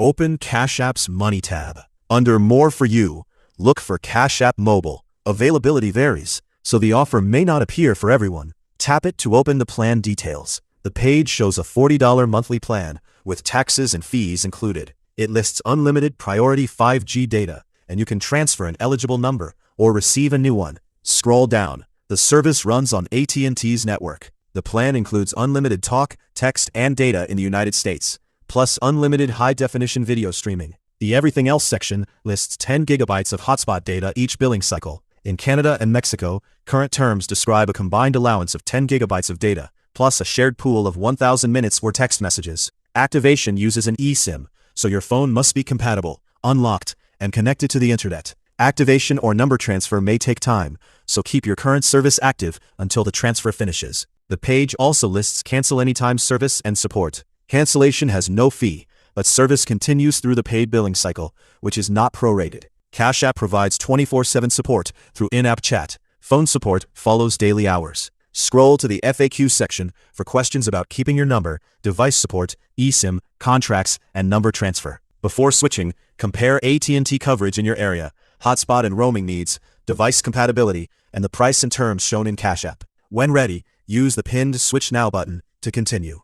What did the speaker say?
Open Cash App's Money tab. Under More for You, look for Cash App Mobile. Availability varies, so the offer may not appear for everyone. Tap it to open the plan details. The page shows a $40 monthly plan, with taxes and fees included. It lists unlimited priority 5G data, and you can transfer an eligible number or receive a new one. Scroll down. The service runs on AT&T's network. The plan includes unlimited talk, text, and data in the United States, plus unlimited high-definition video streaming. The Everything Else section lists 10 gigabytes of hotspot data each billing cycle. In Canada and Mexico, current terms describe a combined allowance of 10 gigabytes of data, plus a shared pool of 1,000 minutes for text messages. Activation uses an eSIM, so your phone must be compatible, unlocked, and connected to the internet. Activation or number transfer may take time, so keep your current service active until the transfer finishes. The page also lists cancel anytime service and support. Cancellation has no fee, but service continues through the paid billing cycle, which is not prorated. Cash App provides 24/7 support through in-app chat. Phone support follows daily hours. Scroll to the FAQ section for questions about keeping your number, device support, eSIM, contracts, and number transfer. Before switching, compare AT&T coverage in your area, hotspot and roaming needs, device compatibility, and the price and terms shown in Cash App. When ready, use the pinned Switch Now button to continue.